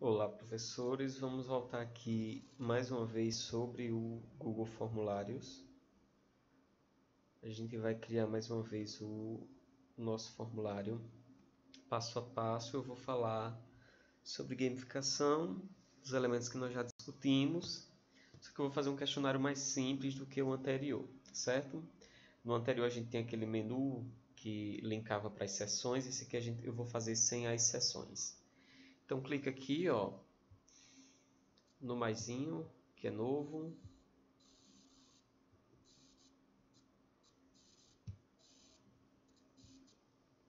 Olá, professores. Vamos voltar aqui mais uma vez sobre o Google Formulários. A gente vai criar mais uma vez o nosso formulário. Passo a passo eu vou falar sobre gamificação, os elementos que nós já discutimos. Só que eu vou fazer um questionário mais simples do que o anterior, certo? No anterior a gente tem aquele menu que linkava para as sessões. Esse aqui eu vou fazer sem as sessões. Então clica aqui, ó, no maisinho, que é novo.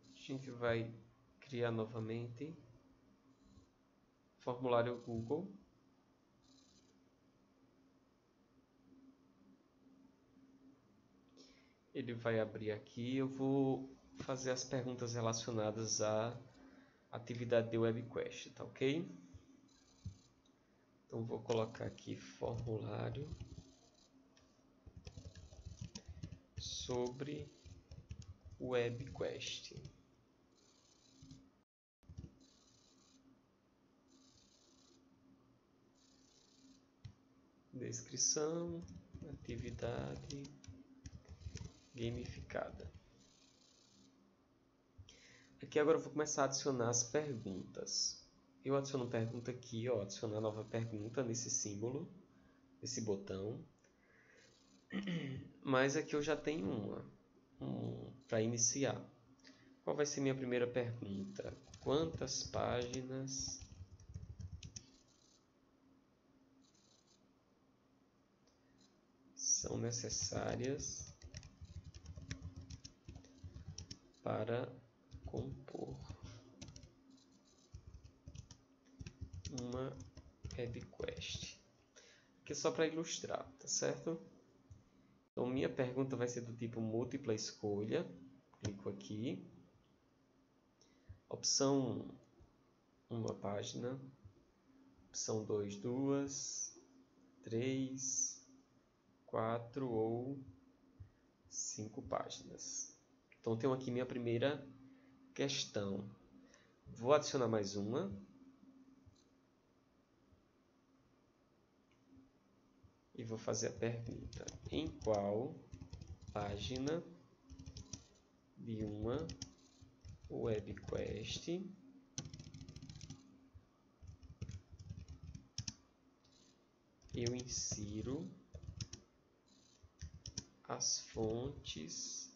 A gente vai criar novamente formulário Google. Ele vai abrir aqui. Eu vou fazer as perguntas relacionadas à atividade de WebQuest, tá ok? Então vou colocar aqui formulário sobre WebQuest. Descrição, atividade gamificada. Aqui agora eu vou começar a adicionar as perguntas. Eu adiciono pergunta aqui, ó, adicionar nova pergunta nesse símbolo, esse botão. Mas aqui eu já tenho uma para iniciar. Qual vai ser minha primeira pergunta? Quantas páginas são necessárias para compor uma WebQuest? Aqui é só para ilustrar, tá certo? Então minha pergunta vai ser do tipo múltipla escolha. Clico aqui. Opção 1, uma página. Opção 2, 2, 3, 4 ou 5 páginas. Então tenho aqui minha primeira questão. Vou adicionar mais uma. E vou fazer a pergunta: em qual página de uma WebQuest eu insiro as fontes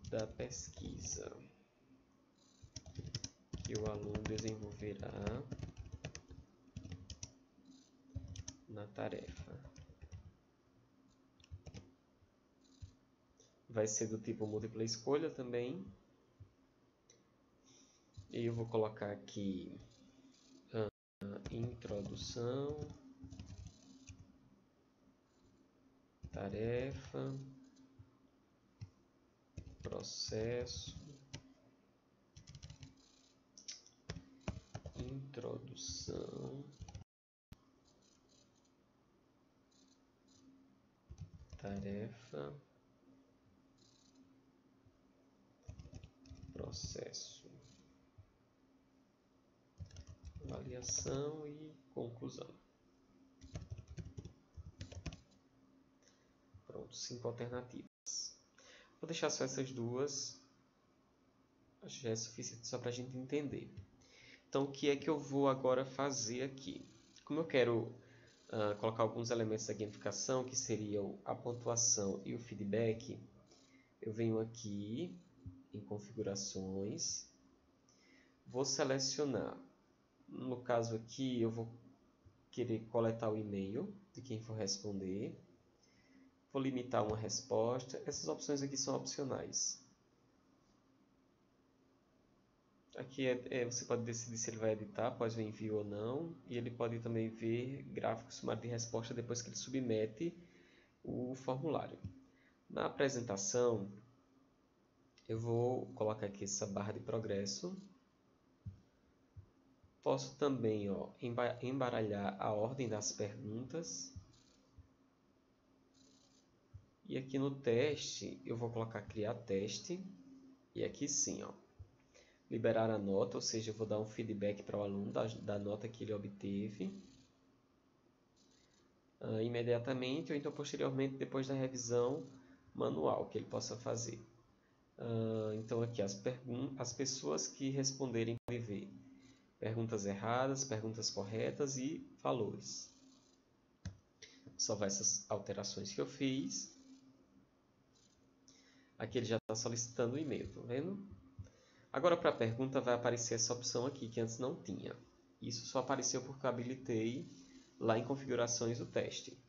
da pesquisa que o aluno desenvolverá na tarefa? Vai ser do tipo múltipla escolha também. E eu vou colocar aqui introdução, tarefa, processo, introdução, tarefa, processo, avaliação e conclusão. Pronto, 5 alternativas. Vou deixar só essas duas. Acho que já é suficiente só para a gente entender. Então, o que é que eu vou agora fazer aqui? Como eu quero colocar alguns elementos da gamificação, que seriam a pontuação e o feedback, eu venho aqui em configurações, vou selecionar, no caso aqui eu vou querer coletar o e-mail de quem for responder, vou limitar uma resposta. Essas opções aqui são opcionais. Aqui você pode decidir se ele vai editar após o envio ou não, e ele pode também ver gráfico sumário de resposta depois que ele submete o formulário. Na apresentação, eu vou colocar aqui essa barra de progresso. Posso também, ó, embaralhar a ordem das perguntas. E aqui no teste, eu vou colocar criar teste. E aqui sim, ó, liberar a nota, ou seja, eu vou dar um feedback para o aluno da nota que ele obteve imediatamente, ou então posteriormente, depois da revisão manual que ele possa fazer. Então aqui as pessoas que responderem podem ver perguntas erradas, perguntas corretas e valores. Salvar essas alterações que eu fiz. Aqui ele já está solicitando o e-mail, tá vendo? Agora para a pergunta vai aparecer essa opção aqui que antes não tinha. Isso só apareceu porque eu habilitei lá em configurações do teste.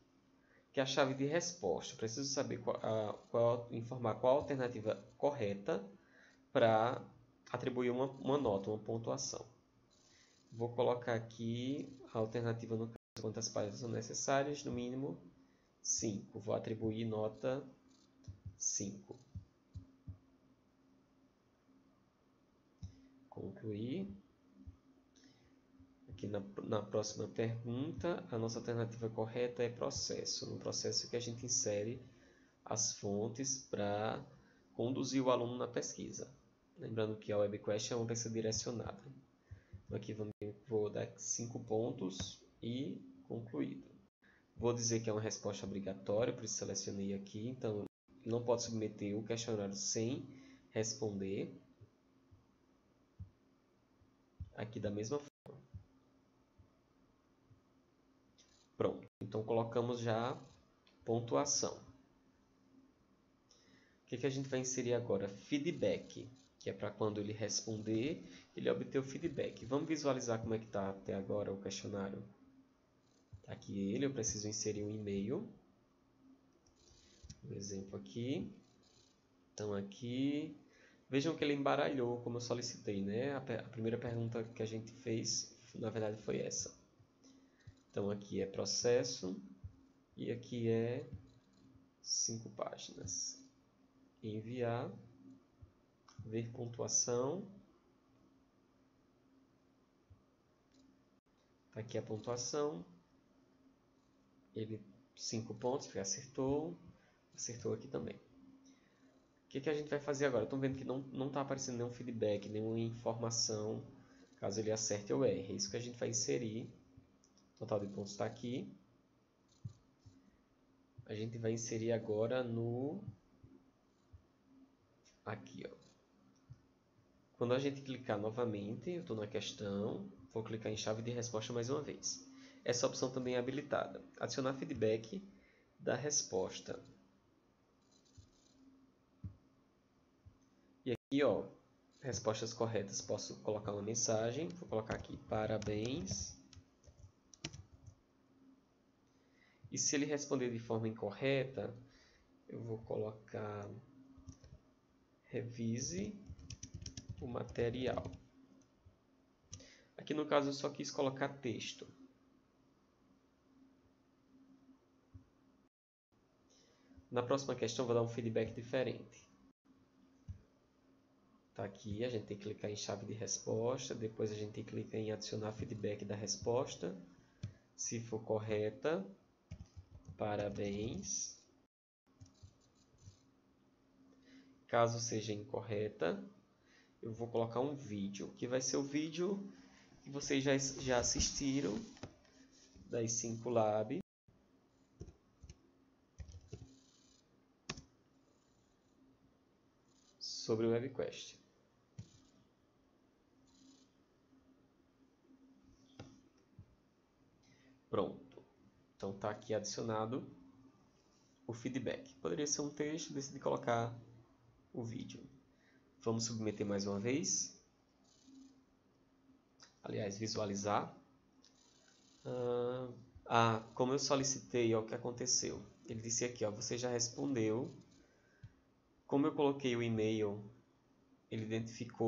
Que é a chave de resposta. Eu preciso saber informar qual a alternativa correta para atribuir uma nota, uma pontuação. Vou colocar aqui a alternativa no caso quantas páginas são necessárias, no mínimo 5. Vou atribuir nota 5. Concluir. Aqui na próxima pergunta, a nossa alternativa correta é processo. No processo que a gente insere as fontes para conduzir o aluno na pesquisa. Lembrando que a WebQuest é uma pesquisa direcionada. Então aqui vou dar 5 pontos e concluído. Vou dizer que é uma resposta obrigatória, por isso selecionei aqui. Então, não pode submeter o questionário sem responder. Aqui da mesma forma. Pronto. Então, colocamos já pontuação. O que a gente vai inserir agora? Feedback, que é para quando ele responder, ele obter o feedback. Vamos visualizar como é que está até agora o questionário. Aqui eu preciso inserir um e-mail. Um exemplo aqui. Então aqui, vejam que ele embaralhou como eu solicitei, né? A primeira pergunta que a gente fez, na verdade, foi essa. Então aqui é processo e aqui é 5 páginas. Enviar, ver pontuação. Aqui a pontuação. Ele 5 pontos, porque acertou aqui também. O que a gente vai fazer agora? Estão vendo que não está aparecendo nenhum feedback, nenhuma informação, caso ele acerte ou erre. É isso que a gente vai inserir. O total de pontos está aqui. A gente vai inserir agora aqui, ó. Quando a gente clicar novamente, eu estou na questão, vou clicar em chave de resposta mais uma vez. Essa opção também é habilitada. Adicionar feedback da resposta. E aqui, ó, respostas corretas, posso colocar uma mensagem. Vou colocar aqui, parabéns. E se ele responder de forma incorreta, eu vou colocar, revise o material. Aqui no caso eu só quis colocar texto. Na próxima questão vou dar um feedback diferente. Tá aqui, a gente tem que clicar em chave de resposta, depois a gente clica em adicionar feedback da resposta. Se for correta, parabéns. Caso seja incorreta, eu vou colocar um vídeo, que vai ser o vídeo que vocês já assistiram das 5 Lab. Sobre o WebQuest. Pronto. Então está aqui adicionado o feedback. Poderia ser um texto, decidi colocar o vídeo. Vamos submeter mais uma vez. Aliás, visualizar. Como eu solicitei, ó, o que aconteceu. Ele disse aqui, ó, você já respondeu. Como eu coloquei o e-mail, ele identificou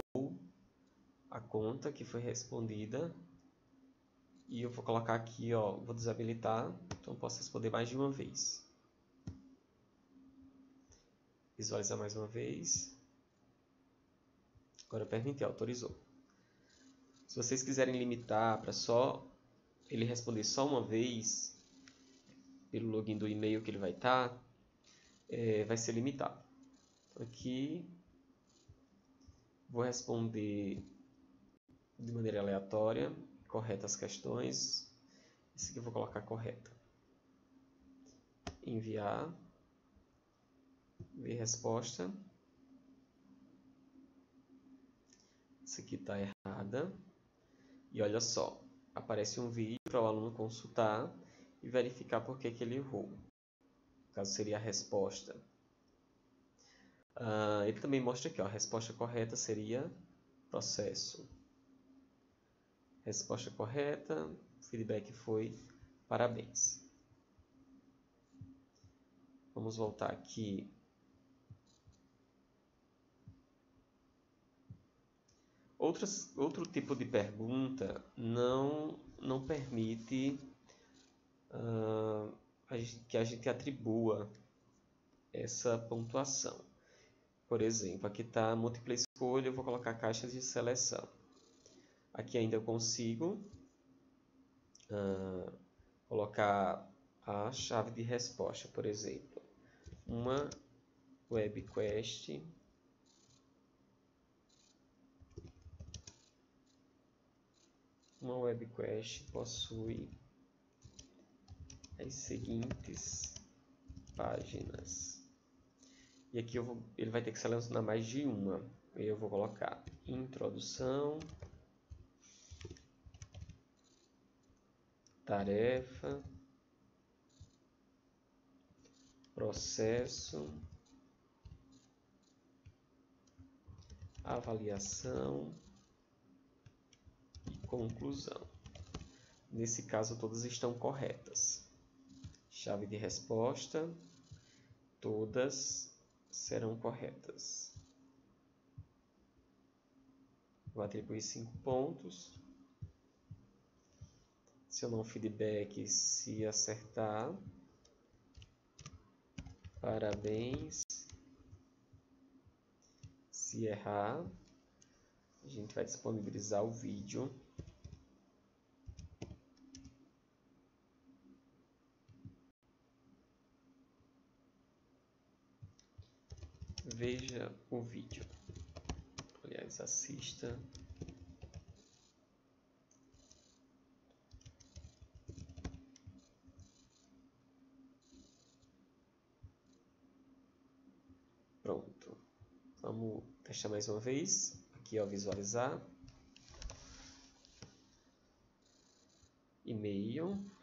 a conta que foi respondida. E eu vou colocar aqui, ó, vou desabilitar, então eu posso responder mais de uma vez. Visualizar mais uma vez. Agora permite, autorizou. Se vocês quiserem limitar para só ele responder só uma vez, pelo login do e-mail que ele vai estar, vai ser limitado. Então, aqui, Vou responder de maneira aleatória, correta as questões. Esse aqui eu vou colocar correta. Enviar. Ver resposta. Essa aqui está errada. E olha só, aparece um vídeo para o aluno consultar e verificar por que ele errou. No caso, seria a resposta. Ele também mostra aqui, ó, a resposta correta seria processo. Resposta correta, o feedback foi parabéns. Vamos voltar aqui. Outro tipo de pergunta não permite que a gente atribua essa pontuação. Por exemplo, aqui está múltipla escolha, eu vou colocar caixas de seleção. Aqui ainda eu consigo colocar a chave de resposta, por exemplo. Uma web quest possui as seguintes páginas. E aqui ele vai ter que selecionar mais de uma. Eu vou colocar introdução, tarefa, processo, avaliação e conclusão. Nesse caso, todas estão corretas. Chave de resposta, todas serão corretas. Vou atribuir 5 pontos. Adicionar um feedback se acertar. Parabéns. Se errar, a gente vai disponibilizar o vídeo. Veja o vídeo. Aliás, assista. Pronto. Vamos testar mais uma vez. Aqui, ó, visualizar. E-mail.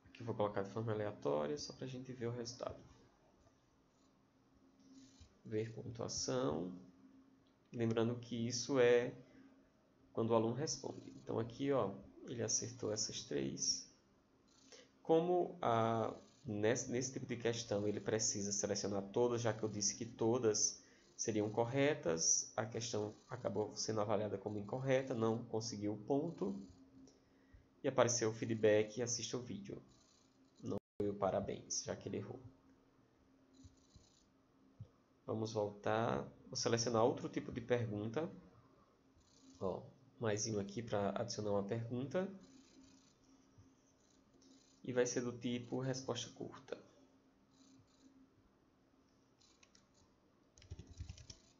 Aqui eu vou colocar de forma aleatória, só para a gente ver o resultado. Ver pontuação. Lembrando que isso é quando o aluno responde. Então aqui, ó, ele acertou essas 3. Como nesse tipo de questão ele precisa selecionar todas, já que eu disse que todas seriam corretas, a questão acabou sendo avaliada como incorreta, não conseguiu o ponto. E apareceu o feedback e assista o vídeo. Não foi o parabéns, já que ele errou. Vamos voltar. Vou selecionar outro tipo de pergunta. Ó, mais um aqui para adicionar uma pergunta. E vai ser do tipo resposta curta.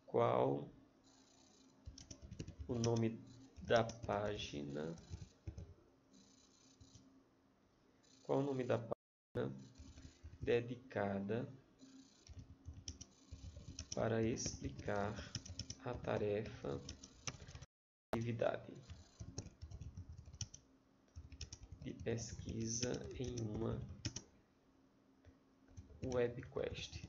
Qual o nome da página? Qual o nome da página dedicada para explicar a tarefa atividade de pesquisa em uma web quest?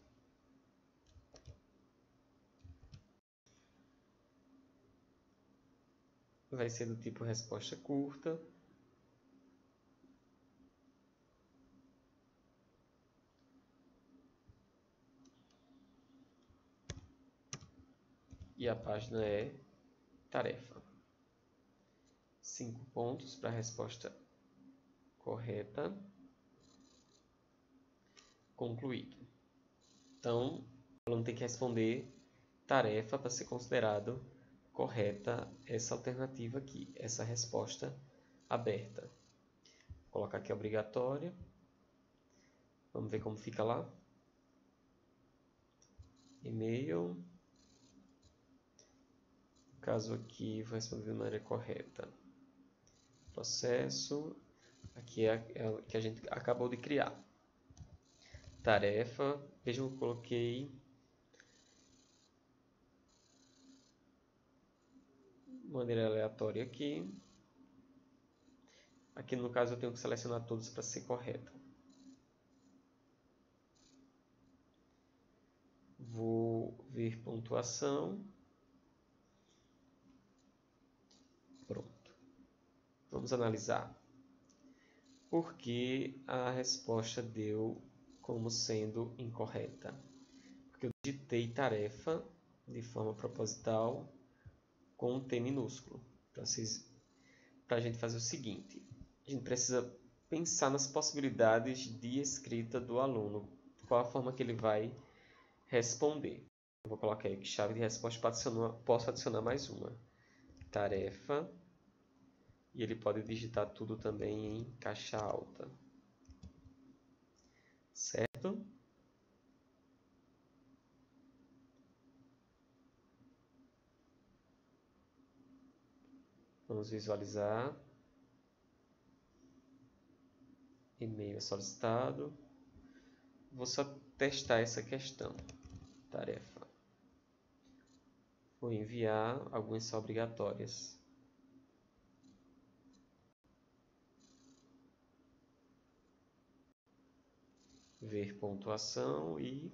Vai ser do tipo resposta curta. E a página é tarefa. 5 pontos para a resposta correta. Concluído. Então, o aluno tem que responder tarefa para ser considerado correta essa alternativa aqui, essa resposta aberta. Vou colocar aqui obrigatória. Vamos ver como fica lá. E-mail. No caso aqui, vou responder de maneira correta. Processo. Aqui é o que a gente acabou de criar. Tarefa. Vejam que eu coloquei de maneira aleatória aqui. Aqui no caso eu tenho que selecionar todos para ser correta. Vou ver pontuação. Pronto. Vamos analisar. Por que a resposta deu como sendo incorreta? Porque eu digitei tarefa de forma proposital com um T minúsculo. Então, para a gente fazer o seguinte, a gente precisa pensar nas possibilidades de escrita do aluno. Qual a forma que ele vai responder. Eu vou colocar aí que chave de resposta posso adicionar mais uma. Tarefa. E ele pode digitar tudo também em caixa alta. Certo? Vamos visualizar. E-mail solicitado. Vou só testar essa questão. Tarefa. Vou enviar, algumas são obrigatórias. Ver pontuação e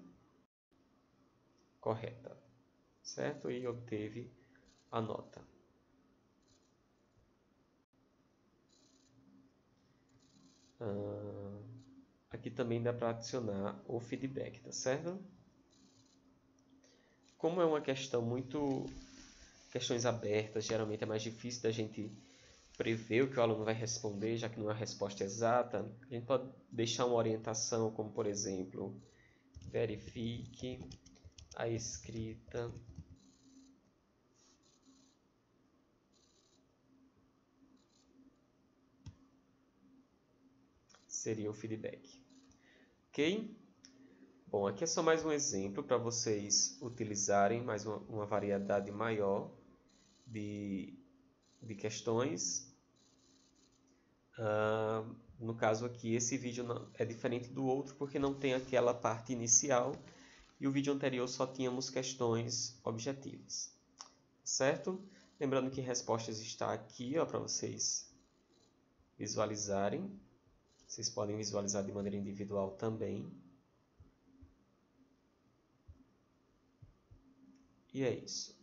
correta. Certo? E obteve a nota. Aqui também dá para adicionar o feedback, tá certo? Como é uma questão questões abertas, geralmente é mais difícil da gente prever o que o aluno vai responder, já que não é a resposta exata. A gente pode deixar uma orientação, como por exemplo, verifique a escrita seria o feedback. Ok? Bom, aqui é só mais um exemplo para vocês utilizarem mais uma variedade maior de questões. No caso aqui, esse vídeo é diferente do outro porque não tem aquela parte inicial e o vídeo anterior só tínhamos questões objetivas. Certo? Lembrando que respostas está aqui para vocês visualizarem. Vocês podem visualizar de maneira individual também. E é isso.